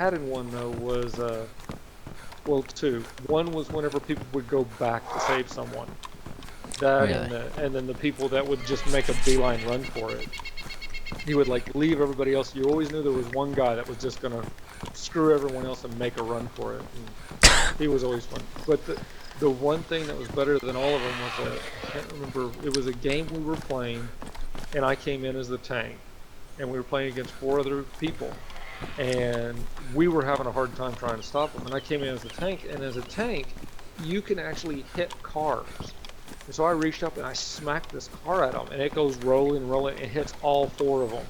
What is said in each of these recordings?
had in one though was well, two. One was whenever people would go back to save someone. That Really? and then the people that would just make a beeline run for it. He would like leave everybody else. You always knew there was one guy that was just gonna screw everyone else and make a run for it. And he was always fun. But the one thing that was better than all of them was I can't remember. It was a game we were playing, and I came in as the tank, and we were playing against four other people, and we were having a hard time trying to stop them. And I came in as a tank, and as a tank, you can actually hit cars. And so I reached up and I smacked this car at him, and it goes rolling, rolling, and hits all four of them,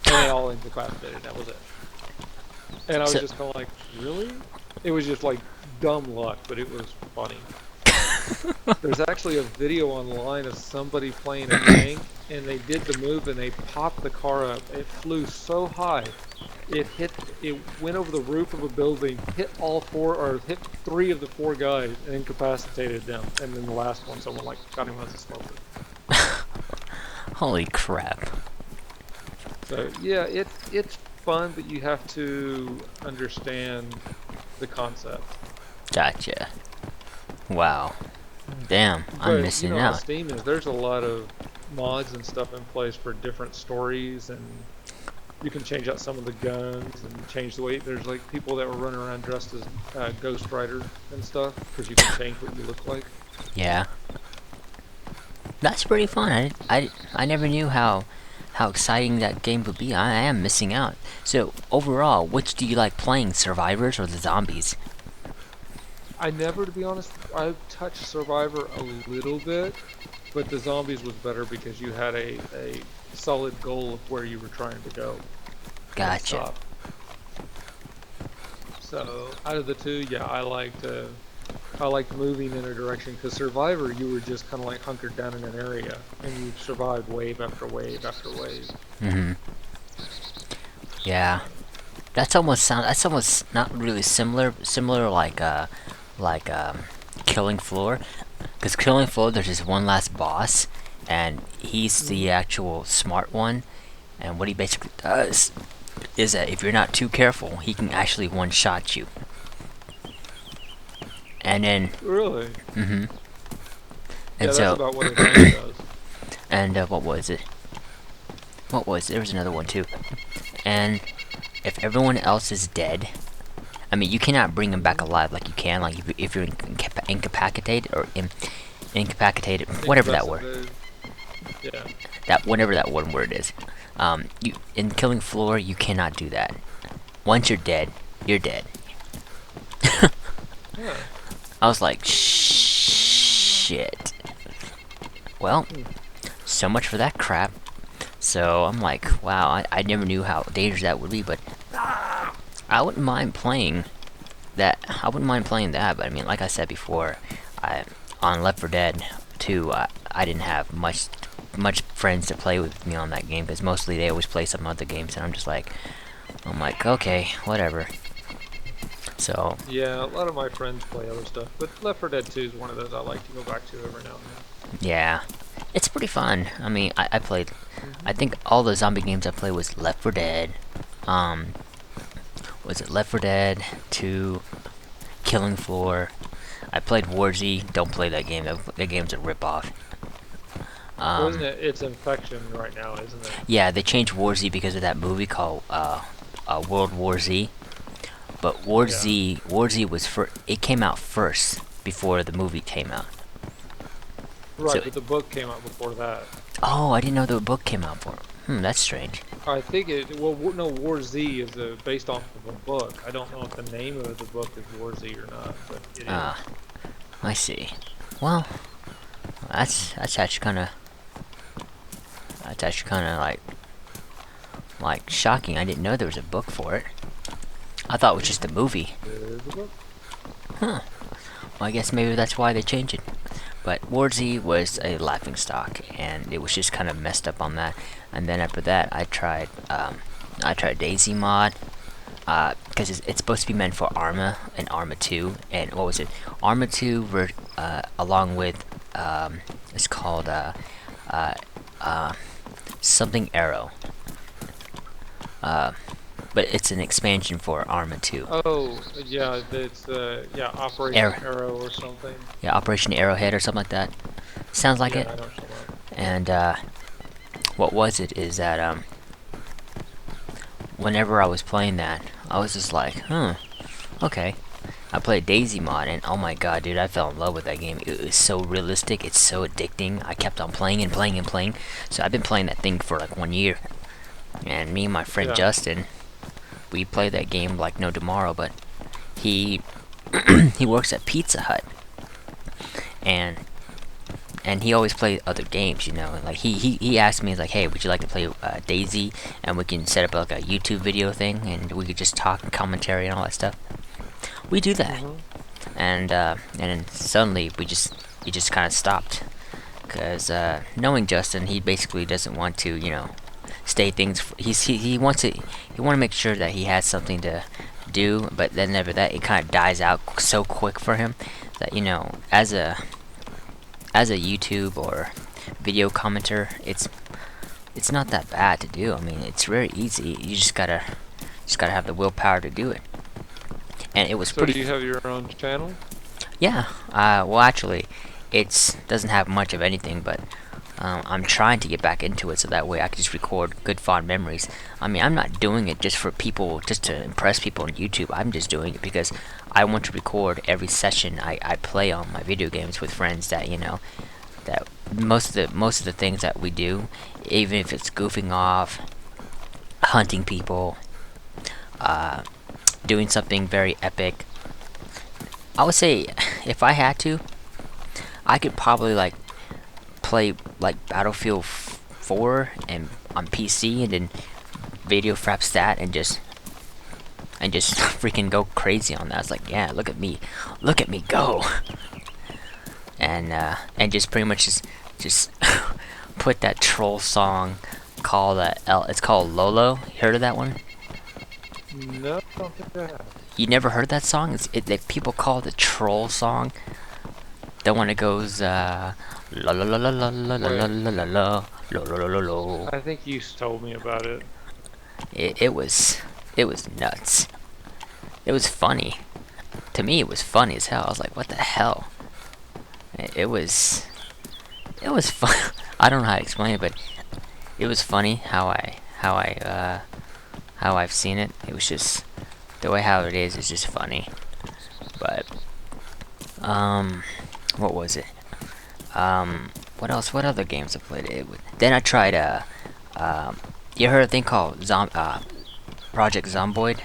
and they all incapacitated. That was it. And I was So, just kind of like, really? It was just like dumb luck, but it was funny. There's actually a video online of somebody playing a tank, and they did the move and they popped the car up. It flew so high, it went over the roof of a building, hit all four, or hit three of the four guys, and incapacitated them. And then the last one, someone like got him as a smoker. holy crap. So yeah, it's fun, but you have to understand the concept. Gotcha. Wow. Damn, I'm But you missing know how out. Steam is. There's a lot of mods and stuff in place for different stories, and you can change out some of the guns and change the way. There's like people that were running around dressed as Ghost Rider and stuff because you can change what you look like. Yeah. That's pretty fun. I never knew how exciting that game would be. I am missing out. So overall, which do you like playing, Survivors or the zombies? I never, to be honest, I touched Survivor a little bit, but the zombies was better because you had a solid goal of where you were trying to go and Gotcha. stop. So out of the two, yeah, I liked moving in a direction because Survivor, you were just kind of like hunkered down in an area and you survived wave after wave after wave. Mhm. Yeah. That's almost not really similar like Killing Floor, because Killing Floor there's just one last boss, and he's Hmm. the actual smart one, and what he basically does is that if you're not too careful, he can actually one shot you. And then, Really? mhm. And Yeah, that's so, about what a tank does. and what was it? There was another one too. And if everyone else is dead, I mean, you cannot bring him back Hmm. alive like you can, like if you're incapacitated or incapacitated, whatever that word, Incapacitated. Yeah. whatever that one word is. You in Killing Floor, you cannot do that. Once you're dead, you're dead. Yeah. I was like, shit. Well, Hmm. so much for that crap. So I'm like, wow, I never knew how dangerous that would be, but I wouldn't mind playing that. I wouldn't mind playing that, but I mean, like I said before, I on Left 4 Dead 2, I didn't have much friends to play with me on that game because mostly they always play some other games, and I'm like, okay, whatever. So Yeah, a lot of my friends play other stuff, but Left 4 Dead 2 is one of those I like to go back to every now yeah, it's pretty fun. I mean, I played. and I then. think all the zombie games I played was Left 4 Dead. Um, was it Left 4 Dead 2, Killing Floor? I played War Z. Don't play that game. That game's a ripoff. Well, isn't Um, it? It's Infection right now, isn't it? yeah, they changed War Z because of that movie called World War Z. But Yeah. War Z was it came out first before the movie came out. So, Right, but the book came out before that. oh, I didn't know the book came out for it. That's strange. I think it. Well, no, War Z is based off of a book. I don't know if the name of the book is War Z or not, but it is. Ah, I see. Well, that's actually kind of like shocking. I didn't know there was a book for it. I thought it was just a Hmm. movie. There's a book. Huh. Well, I guess maybe that's why they changed it. But War Z was a laughing stock, and it was just kind of messed up on that. And then after that, I tried DayZ mod, because it's supposed to be meant for Arma and Arma 2, and what was it? Arma 2, along with it's called uh, something Arrow. Uh, but it's an expansion for Arma 2. Oh, yeah, it's yeah, Operation Arrow or something. Yeah, Operation Arrowhead or something like that. Sounds like Yeah, it. I know what you're talking about. And what was it is that whenever I was playing that, I was just like, okay. I played DayZ mod, and oh my god, dude, I fell in love with that game. It was so realistic, it's so addicting. I kept on playing and playing and playing. So I've been playing that thing for like 1 year. And me and my friend Yeah. Justin, we played that game like no tomorrow, but he he works at Pizza Hut. And he always plays other games, you know. Like he asked me, he's like, hey, would you like to play DayZ, and we can set up like a YouTube video thing, and we could just talk and commentary and all that stuff. We do that, and then suddenly we just kind of stopped, because knowing Justin, he basically doesn't want to, you know, stay things. He wants to make sure that he has something to do, but then never that it kind of dies out so quick for him that, you know, as a YouTube or video commenter, it's not that bad to do. I mean, it's very easy. You just gotta have the willpower to do it. And it was So pretty. do you have your own channel? Yeah. Well, actually, it doesn't have much of anything, but I'm trying to get back into it so that way I can just record good fond memories. I mean, I'm not doing it just for people, just to impress people on YouTube. I'm just doing it because I want to record every session I play on my video games with friends that, you know, that most of the things that we do, even if it's goofing off, hunting people, doing something very epic. I would say if I had to, I could probably like play like Battlefield 4 and on PC, and then video fraps that, and just freaking go crazy on that. It's like, yeah, look at me go, and just pretty much just put that troll song called it's called Lolo. You heard of that one? No, I don't think I have. You never heard that song? People call it the troll song. The one that goes la la la la la la la la la la la la la la. I think you told me about it. It was nuts. It was funny. To me, it was funny as hell. I was like, what the hell? It was fun. I don't know how to explain it, but it was funny how I've seen it. It was just the way how it is just funny. But what was it? What else? What other games I played it with? Then I tried you heard a thing called Project Zomboid?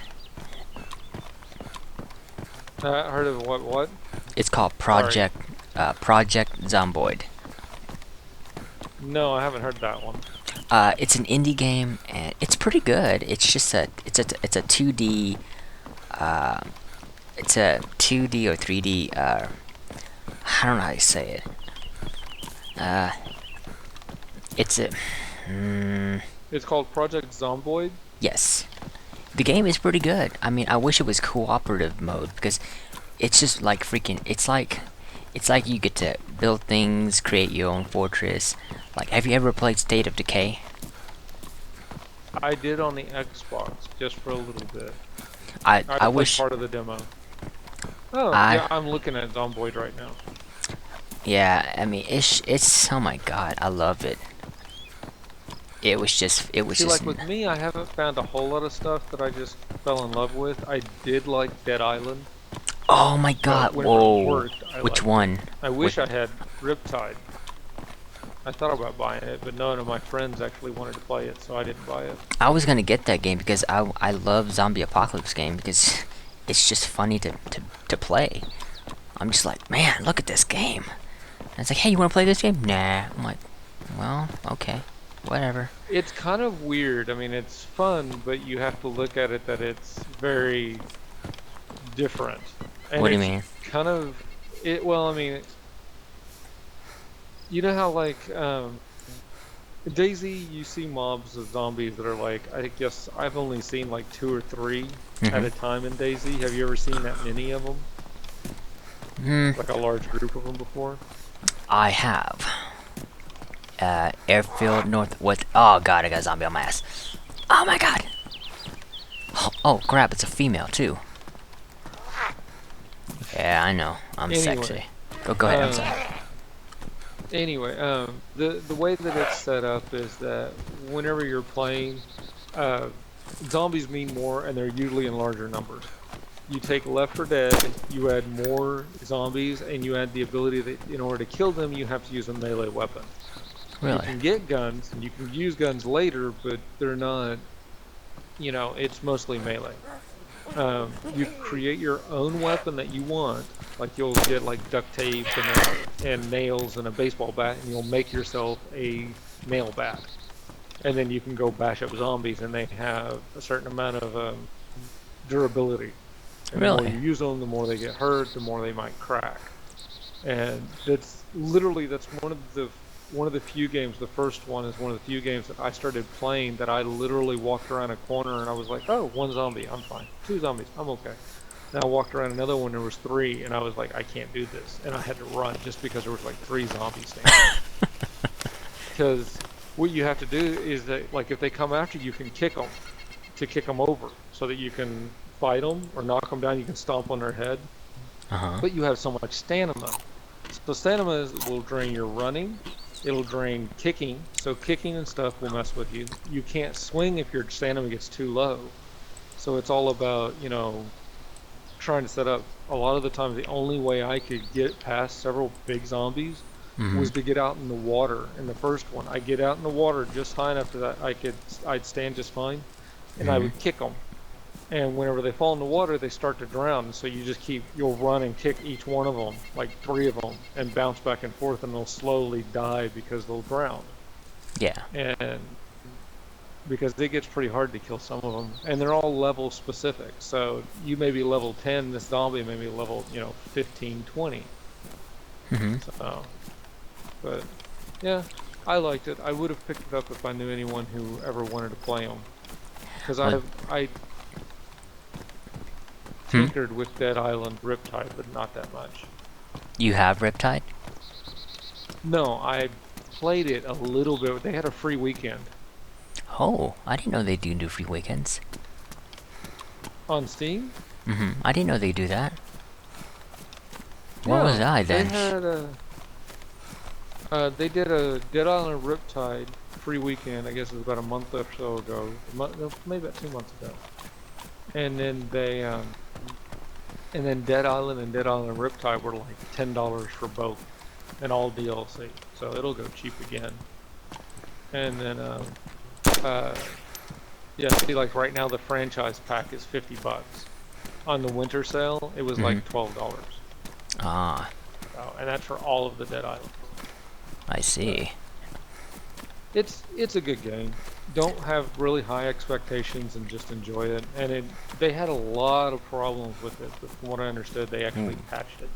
I heard of what? It's called Project Zomboid. No, I haven't heard that one. It's an indie game, and it's pretty good. It's just it's a 2D it's a 2D or 3D I don't know how you say it. It's a It's called Project Zomboid? yes. The game is pretty good. I mean, I wish it was cooperative mode, because it's just like freaking it's like you get to build things, create your own fortress. Like, have you ever played State of Decay? I did on the Xbox, just for a little bit. I played wish. part of the demo. Oh, yeah, I'm looking at Zomboid right now. Yeah, I mean, it's oh my god, I love it. It was just Like with me, I haven't found a whole lot of stuff that I just fell in love with. I did like Dead Island. Oh my god, when it whoa. worked, Which one? I wish I had Riptide. I thought about buying it, but none of my friends actually wanted to play it, so I didn't buy it. I was gonna get that game because I love zombie apocalypse game, because it's just funny to play. I'm just like, man, look at this game. And it's like, hey, you wanna play this game? Nah. I'm like, well, okay, whatever. It's kind of weird. I mean, it's fun, but you have to look at it that it's very different. And What do you mean? Kind of well, I mean, you know how like DayZ, you see mobs of zombies that are like, I guess I've only seen like 2 or 3 at a time in DayZ. Have you ever seen that many of them? Like a large group of them before? I have. Airfield North. What? Oh god, I got a zombie on my ass. Oh my god. Oh, crap, it's a female, too. Yeah, I know. I'm Anyway, sexy. Go ahead, I'm sorry. Anyway, the way that it's set up is that whenever you're playing, uh, zombies mean more, and they're usually in larger numbers. You take Left 4 Dead, you add more zombies, and you add the ability that in order to kill them, you have to use a melee weapon. You Really? can get guns, and you can use guns later, but they're not, it's mostly melee. You create your own weapon that you want. Like you'll get like duct tape and nails and a baseball bat, and you'll make yourself a nail bat. And then you can go bash up zombies, and they have a certain amount of durability. And the more Really? you use them, the more they get hurt, the more they might crack. And that's one of the few games. The first one is one of the few games that I started playing that I literally walked around a corner and I was like, oh, one zombie, I'm fine. Two zombies, I'm okay. Then I walked around another one, there was three, and I was like, I can't do this, and I had to run just because there was like three zombies standing. Because what you have to do is that, like, if they come after you, you can kick them to kick them over, so that you can fight them or knock them down. You can stomp on their head, but you have so much stamina. So stamina will drain your running. It'll drain kicking. So kicking and stuff will mess with you. You can't swing if your stamina gets too low. So it's all about, trying to set up. A lot of the time, the only way I could get past several big zombies was to get out in the water. In the first one, I get out in the water just high enough that I'd stand just fine, and I would kick them. And whenever they fall in the water, they start to drown. So you'll run and kick each one of them, like three of them, and bounce back and forth, and they'll slowly die because they'll drown. Yeah. And because it gets pretty hard to kill some of them, and they're all level specific. So you may be level 10, this zombie may be level, 15, 20. So, but yeah, I liked it. I would have picked it up if I knew anyone who ever wanted to play them, because I tinkered with Dead Island Riptide, but not that much. You have Riptide? No, I played it a little bit. They had a free weekend. Oh, I didn't know they do free weekends. On Steam? I didn't know they do that. What was I then? They did a Dead Island Riptide free weekend. I guess it was about a month or so ago. Maybe about 2 months ago. And then Dead Island and Dead Island Riptide were like $10 for both, and all DLC. So it'll go cheap again. And then, yeah, see, like right now the franchise pack is $50. On the winter sale, it was like $12. Ah, And that's for all of the Dead Island. I see. It's a good game. Don't have really high expectations and just enjoy it. And they had a lot of problems with it, but from what I understood, they actually patched it.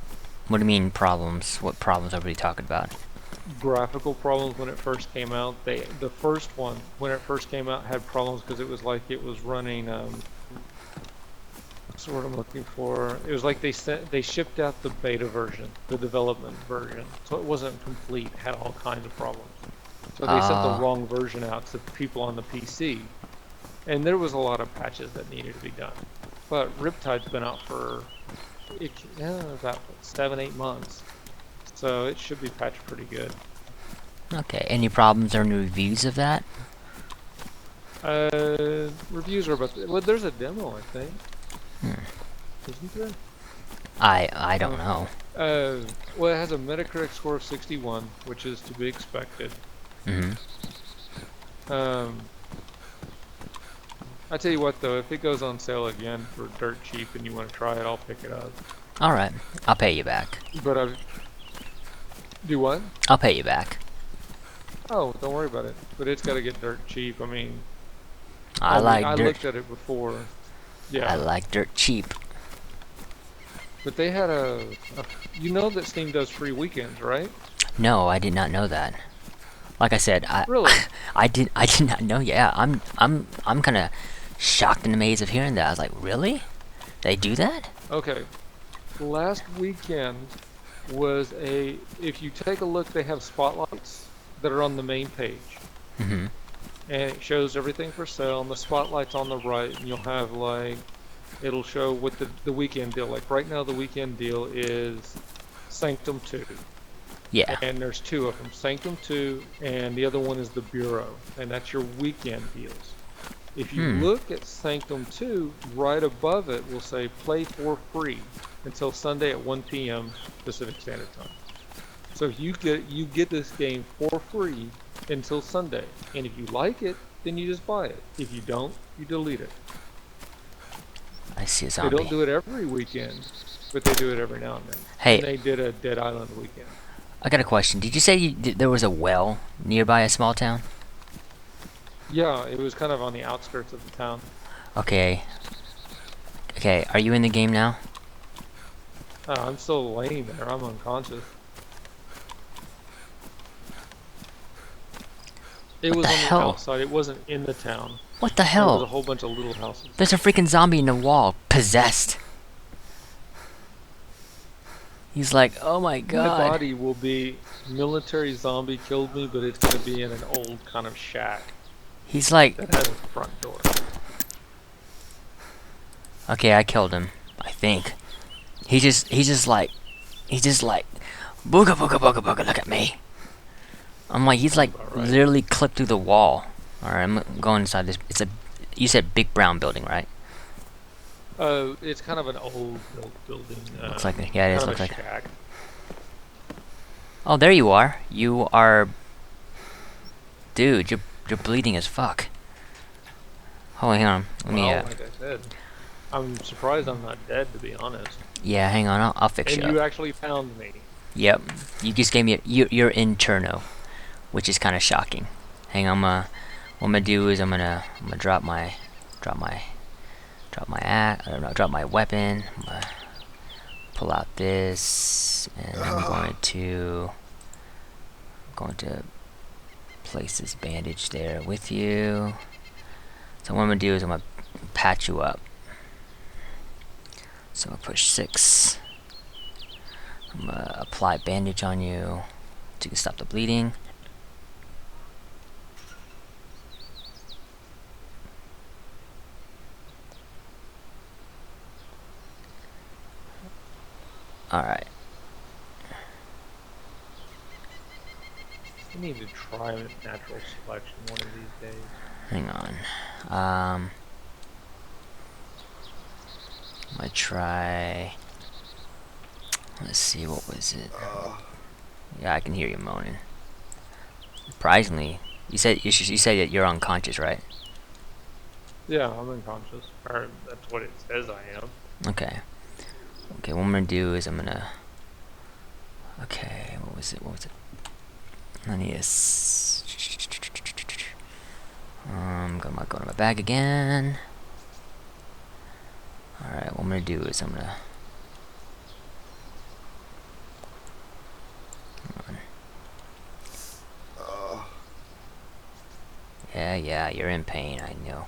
What do you mean problems? What problems are we talking about? Graphical problems when it first came out. The first one, when it first came out, had problems because it was like it was running. What's the word I'm looking for? It was like they shipped out the beta version, the development version, so it wasn't complete. It had all kinds of problems. So they sent the wrong version out to people on the PC, and there was a lot of patches that needed to be done. But Riptide's been out for about 7-8 months, so it should be patched pretty good. Okay, any problems or new reviews of that? Reviews are about. Well, there's a demo, I think. Isn't there? I don't know. Well, it has a Metacritic score of 61, which is to be expected. I tell you what, though, if it goes on sale again for dirt cheap and you want to try it, I'll pick it up. Alright, I'll pay you back. But do what? I'll pay you back. Oh, don't worry about it. But it's got to get dirt cheap. I mean, I looked at it before. Yeah. I like dirt cheap. But they had you know that Steam does free weekends, right? No, I did not know that. Like I said, Really? I did not know. Yeah, I'm kind of shocked and amazed of hearing that. I was like, really? They do that? Okay. Last weekend was if you take a look, they have spotlights that are on the main page. and it shows everything for sale, and the spotlight's on the right, and you'll have like, it'll show what the weekend deal. Like right now, the weekend deal is Sanctum 2, Yeah. and there's two of them, Sanctum 2, and the other one is the Bureau, and that's your weekend deals. If you Hmm. look at Sanctum 2, right above it will say play for free until Sunday at 1 p.m. Pacific Standard Time. So you get this game for free until Sunday. And if you like it, then you just buy it. If you don't, you delete it. I see a They don't zombie. do it every weekend, but they do it every now and then. Hey, And they did a Dead Island weekend. I got a question. Did you say there was a well nearby a small town? Yeah, it was kind of on the outskirts of the town. Okay. Okay, are you in the game now? I'm still laying there. I'm unconscious. It What the was on the hell? outside. It wasn't in the town. What the It was a hell? whole bunch of little houses. There's a freaking zombie in the wall. Possessed. He's like, oh my My god. body will be military zombie killed me, but it's going to be in an old kind of shack He's like, that has a front door. okay, I killed him. I think. He's just like, booga booga booga booga. Look at me. I'm like, he's like About right. literally clipped through the wall. All right, I'm going inside this. You said big brown building, right? It's kind of an old built building. Looks like yeah, it is. Kind of Looks a like. shack. Oh, there you are. You are, dude. You're bleeding as fuck. Hold on, hang on. Let me. Well, like I said, I'm surprised I'm not dead, to be honest. Yeah, hang on. I'll fix And you you up. actually found me. Yep. You just gave me. You're in Cherno, which is kind of shocking. Hang on. What I'm gonna do is I'm gonna drop my drop my weapon. I'm gonna pull out this, and I'm going to place this bandage there with you. So what I'm gonna do is I'm gonna patch you up. So I'm gonna push 6. I'm gonna apply bandage on you to stop the bleeding. Alright. I need to try natural selection one of these days. Hang on. I'm gonna try. Let's see, what was it? Yeah, I can hear you moaning. Surprisingly, you said that you're unconscious, right? Yeah, I'm unconscious. Or that's what it says I am. Okay. Okay, what I'm gonna do is I'm gonna. Okay, what was it? I need to. I'm gonna go to my bag again. Alright, what I'm gonna do is I'm gonna. Yeah, you're in pain, I know.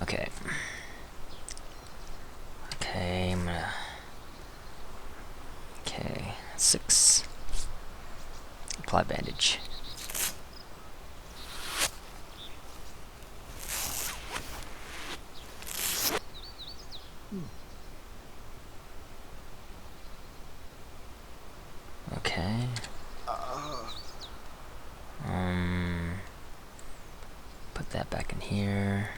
Okay. Okay, I'm gonna. Okay, 6. Apply bandage. Okay. Put that back in here.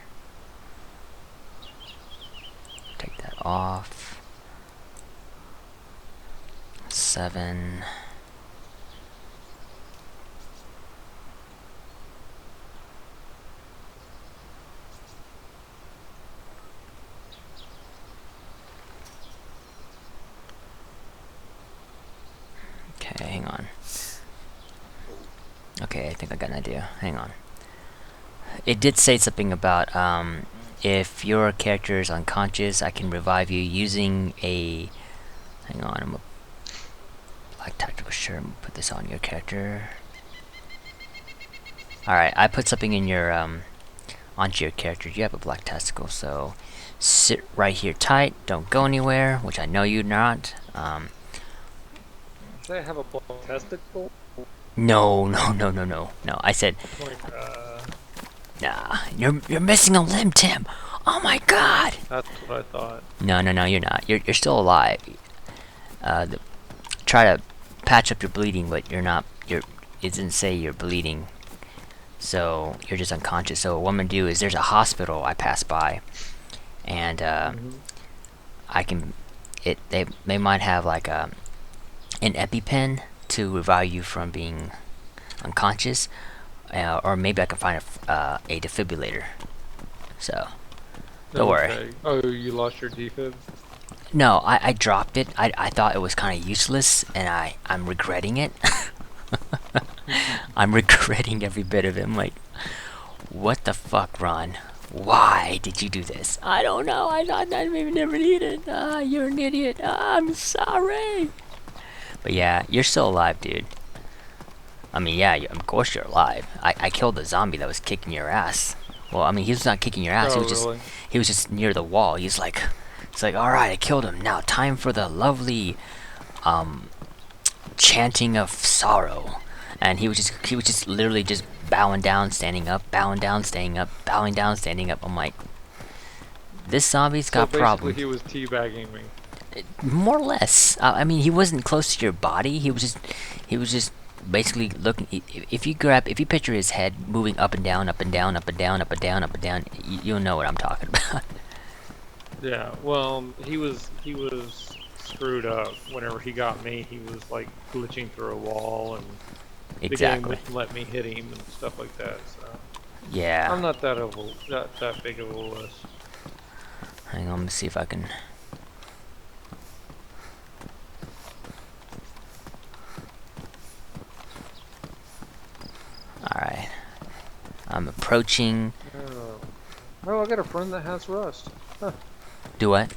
Take that off. 7. Okay, hang on. Okay, I think I got an idea. Hang on. It did say something about if your character is unconscious, I can revive you using a. Hang on, I'm a black tactical shirt. I'm gonna put this on your character. All right, I put something in your onto your character. You have a black tactical, so sit right here tight. Don't go anywhere, which I know you're not. Say I have a black testicle. No, no, no, no, no, no. I said, Like, nah, you're missing a limb, Tim. Oh my God. that's what I thought. No, no, no, you're not. You're still alive. Try to patch up your bleeding, but you're not. It didn't say you're bleeding, so you're just unconscious. So what I'm gonna do is there's a hospital I passed by, and Hmm. I can. They might have like an EpiPen to revive you from being unconscious, or maybe I can find a defibrillator. So don't worry. Okay. Oh, you lost your defib? No, I dropped it. I thought it was kind of useless, and I'm regretting it. I'm regretting every bit of it. I'm like, what the fuck, Ron? Why did you do this? I don't know. I maybe never need it. Ah, you're an idiot. Ah, I'm sorry. But yeah, you're still alive, dude. I mean, yeah, of course you're alive. I killed the zombie that was kicking your ass. Well, I mean, he was not kicking your ass. Oh, really? He was just near the wall. It's like, all right, I killed him. Now, time for the lovely, chanting of sorrow. And he was just literally just bowing down, standing up, bowing down, standing up, bowing down, standing up. I'm like, this zombie's So got basically, problems. he was teabagging me. More or less. I mean, he wasn't close to your body. He was just basically looking. If you picture his head moving up and down, up and down, up and down, up and down, up and down, you'll know what I'm talking about. Yeah. Well, he was screwed up. Whenever he got me, he was like glitching through a wall, and the game Exactly. wouldn't let me hit him and stuff like that. So Yeah. I'm not that big of a wuss. Hang on, let me see if I can. All right. I'm approaching. Oh. Well, I got a friend that has rust. Huh. Do what?